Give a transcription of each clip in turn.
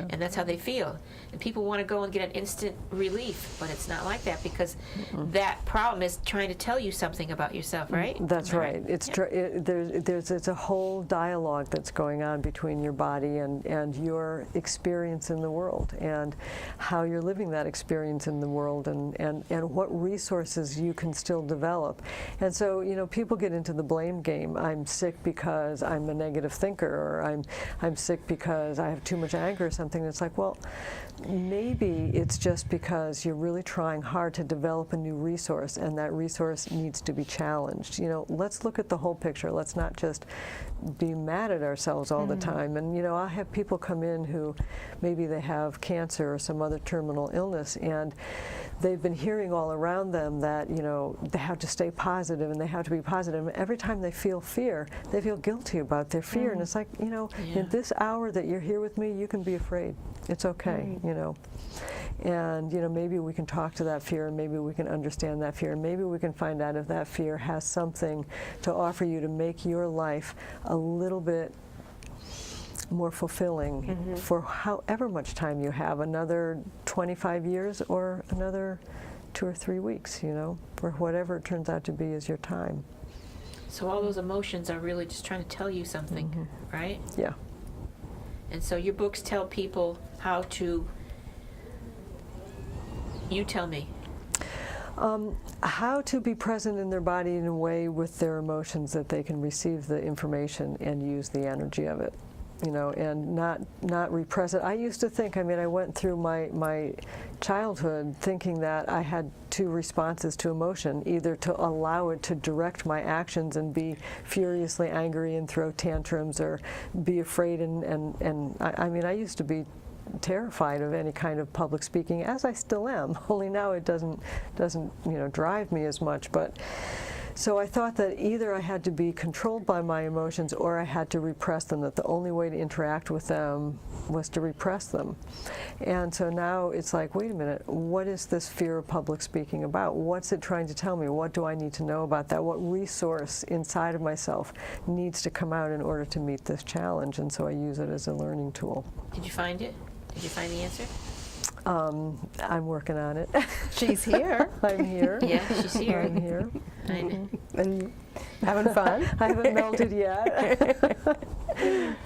and that's how they feel. And people want to go and get an instant relief, but it's not like that, because that problem is trying to tell you something about yourself, right? That's right. It's there's a whole dialogue that's going on between your body and your experience in the world, and how you're living that experience in the world, and what resources you can still develop. And so, you know, people get into the blame game. I'm sick because I'm a negative thinker, or I'm sick because I have too much anger or something. It's like, well, maybe it's just because you're really trying hard to develop a new resource, and that resource needs to be challenged. You know, let's look at the whole picture. Let's not just be mad at ourselves all the time. And, you know, I have people come in who maybe they have cancer or some other terminal illness, and they've been hearing all around them that, you know, they have to stay positive and they have to be positive. And every time they feel fear, they feel guilty about their fear. And it's like, you know, in this hour that you're here with me, you can be afraid. It's okay, you know. And, you know, maybe we can talk to that fear, and maybe we can understand that fear, and maybe we can find out if that fear has something to offer you to make your life a little bit more fulfilling for however much time you have, another 25 years or another 2 or 3 weeks, you know, for whatever it turns out to be is your time. So all those emotions are really just trying to tell you something, right? Yeah. And so your books tell people how to, you tell me. How to be present in their body in a way with their emotions that they can receive the information and use the energy of it, you know, and not repress it. I used to think, I mean, I went through my childhood thinking that I had 2 responses to emotion, either to allow it to direct my actions and be furiously angry and throw tantrums, or be afraid and I mean, I used to be terrified of any kind of public speaking, as I still am, only now it doesn't you know, drive me as much. But so I thought that either I had to be controlled by my emotions, or I had to repress them, that the only way to interact with them was to repress them. And so now it's like, wait a minute, what is this fear of public speaking about? What's it trying to tell me? What do I need to know about that? What resource inside of myself needs to come out in order to meet this challenge? And so I use it as a learning tool. Did you find it? Did you find the answer? I'm working on it. She's here. I'm here. Yeah, she's here. I'm here. I know. And having fun. I haven't melted yet.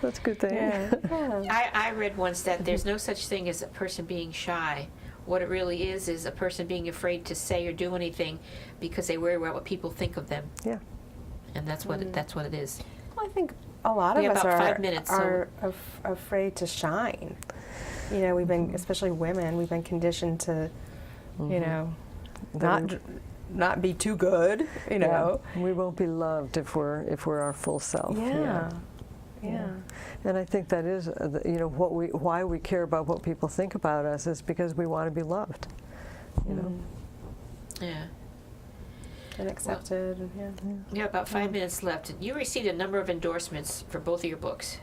That's a good thing. Yeah. I read once that there's no such thing as a person being shy. What it really is a person being afraid to say or do anything because they worry about what people think of them. Yeah. And that's what that's what it is. Well, I think a lot We of have us about are, 5 minutes, afraid to shine. You know, we've been, especially women, we've been conditioned to, you know, not be too good. You know, we won't be loved if we're our full self. Yeah. And I think that is, you know, why we care about what people think about us is because we want to be loved. You know. Yeah. And accepted. Well, we have about 5 minutes left. You received a number of endorsements for both of your books,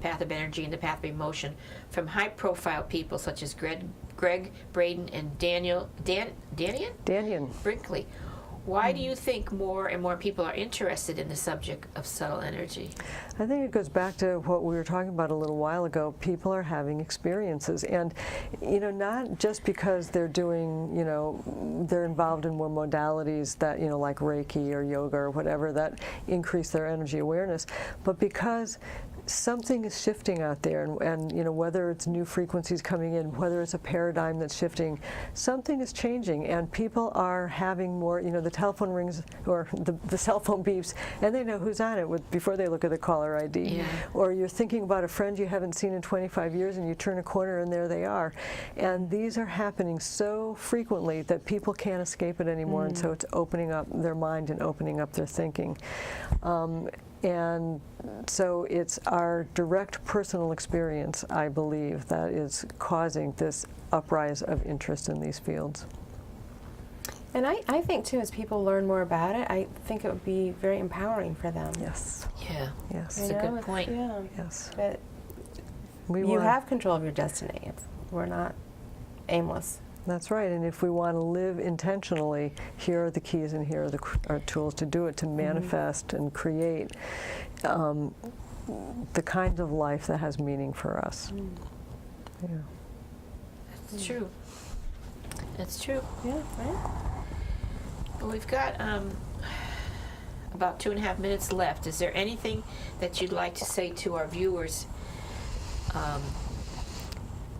Path of Energy and The Path of Emotion, from high-profile people such as Greg Braden and Danian Brinkley. Why do you think more and more people are interested in the subject of subtle energy? I think it goes back to what we were talking about a little while ago. People are having experiences, and, you know, not just because they're doing, you know, they're involved in more modalities that, you know, like Reiki or yoga or whatever, that increase their energy awareness, but because something is shifting out there, and you know, whether it's new frequencies coming in, whether it's a paradigm that's shifting, something is changing, and people are having more, you know, the telephone rings or the cell phone beeps, and they know who's on it before they look at the caller ID. Yeah. Or you're thinking about a friend you haven't seen in 25 years, and you turn a corner and there they are. And these are happening so frequently that people can't escape it anymore, and so it's opening up their mind and opening up their thinking. And so it's our direct personal experience, I believe, that is causing this uprise of interest in these fields. And I think, too, as people learn more about it, I think it would be very empowering for them. Yes. Yeah. Yes. That's a good point. Yeah. Yes. That you have control of your destiny. We're not aimless. That's right, and if we want to live intentionally, here are the keys and here are our tools to do it, to manifest and create the kind of life that has meaning for us. Yeah. That's true. That's true. Yeah, right? Well, we've got about 2.5 minutes left. Is there anything that you'd like to say to our viewers?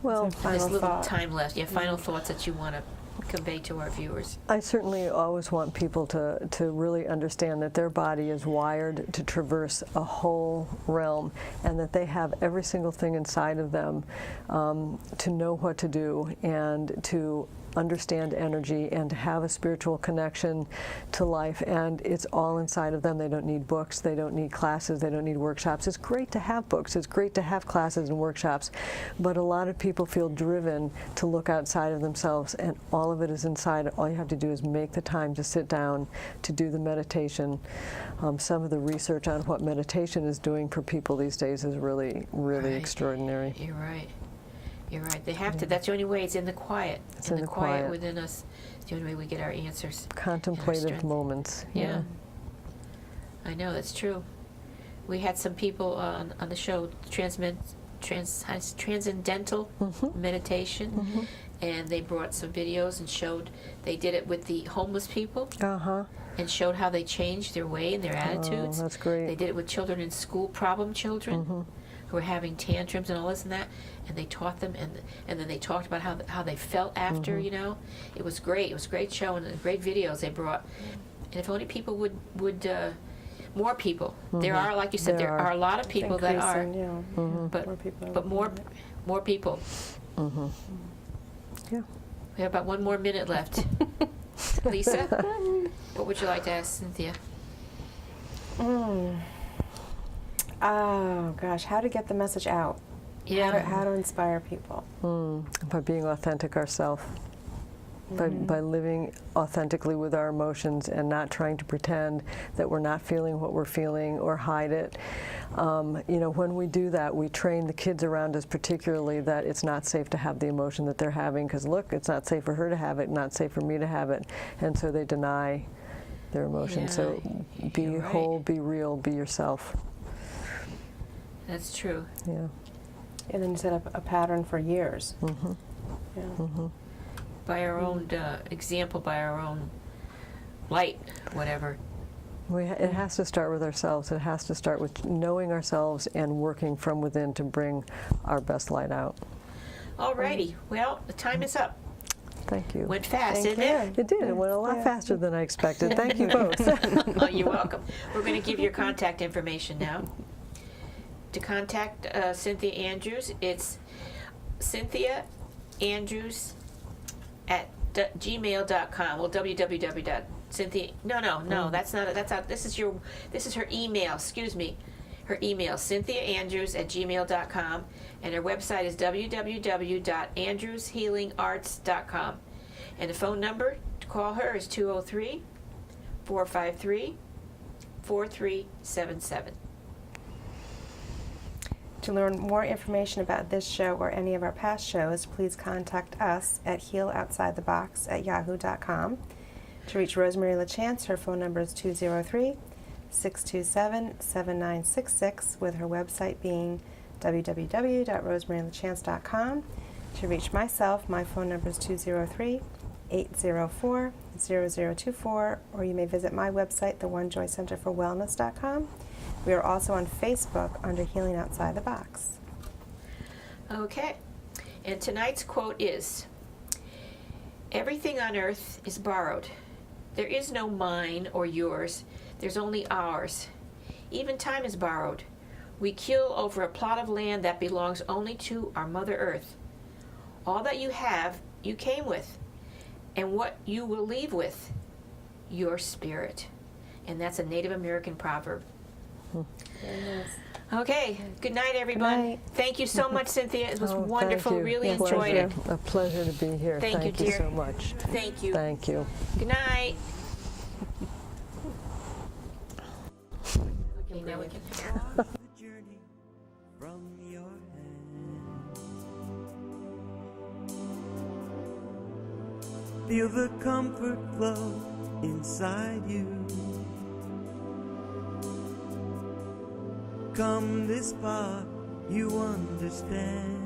Well, So This final little thought. time left. Yeah, final thoughts that you want to convey to our viewers. I certainly always want people to really understand that their body is wired to traverse a whole realm, and that they have every single thing inside of them to know what to do and to understand energy and to have a spiritual connection to life, and it's all inside of them. They don't need books, they don't need classes, they don't need workshops. It's great to have books, it's great to have classes and workshops, but a lot of people feel driven to look outside of themselves, and all of it is inside. All you have to do is make the time to sit down to do the meditation. Some of the research on what meditation is doing for people these days is really, really Right. extraordinary. You're right. You're right. They have to. That's the only way. It's in the quiet. It's in the quiet within us. It's the only way we get our answers. Contemplative strength. moments. Yeah. I know, that's true. We had some people on the show, transcendental meditation, and they brought some videos and showed, they did it with the homeless people Uh-huh. and showed how they changed their way and their attitudes. Oh, that's great. They did it with children in school, problem children who were having tantrums and all this and that, and they taught them, and then they talked about how they felt after, you know. It was great. It was a great show and great videos they brought. And if only people would more people. There are, like you said, there are a lot of people that are, Increasing, yeah. but More people are but looking more people. Yeah. We have about 1 more minute left. Lisa, what would you like to ask Synthia? Oh gosh, how to get the message out? Yeah. How to inspire people? By being authentic ourselves. By living authentically with our emotions and not trying to pretend that we're not feeling what we're feeling or hide it. You know, when we do that, we train the kids around us particularly that it's not safe to have the emotion that they're having, because look, it's not safe for her to have it, not safe for me to have it, and so they deny their emotions. Yeah, So be you're right. whole, be real, be yourself. That's true. Yeah. And then set up a pattern for years. Yeah. By our own example, by our own light, whatever. It has to start with ourselves. It has to start with knowing ourselves and working from within to bring our best light out. Alrighty. Well, the time is up. Thank you. Went fast, Thank didn't it? It did. It went a lot faster than I expected. Thank you both. Oh, you're welcome. We're going to give your contact information now. To contact Synthia Andrews, it's Synthia Andrews at gmail.com. Well, www.cynthia. No. That's not. That's not. This is her email. Excuse me. Her email, CynthiaAndrews at gmail.com, and her website is www.andrewshealingarts.com. And the phone number to call her is 203-453-4377. To learn more information about this show or any of our past shows, please contact us at healoutsidethebox@yahoo.com. To reach Rosemary LaChance, her phone number is 203-627-7966, with her website being www.rosemarylachance.com. To reach myself, my phone number is 203-804-0024, or you may visit my website, theonejoycenterforwellness.com. We are also on Facebook under Healing Outside the Box. Okay. And tonight's quote is, "Everything on earth is borrowed. There is no mine or yours. There's only ours. Even time is borrowed. We kill over a plot of land that belongs only to our Mother Earth. All that you have, you came with. And what you will leave with, your spirit." And that's a Native American proverb. Very nice. Okay. Good night, everyone. night. Thank you so much, Cynthia. It was Oh, wonderful. thank you. Really A enjoyed pleasure. it. A pleasure to be here. Thank you, you dear. so much. Thank you. Thank you. Good night. Okay, now we can. the journey from your hand. Feel the comfort flow inside you. Come this far, you understand.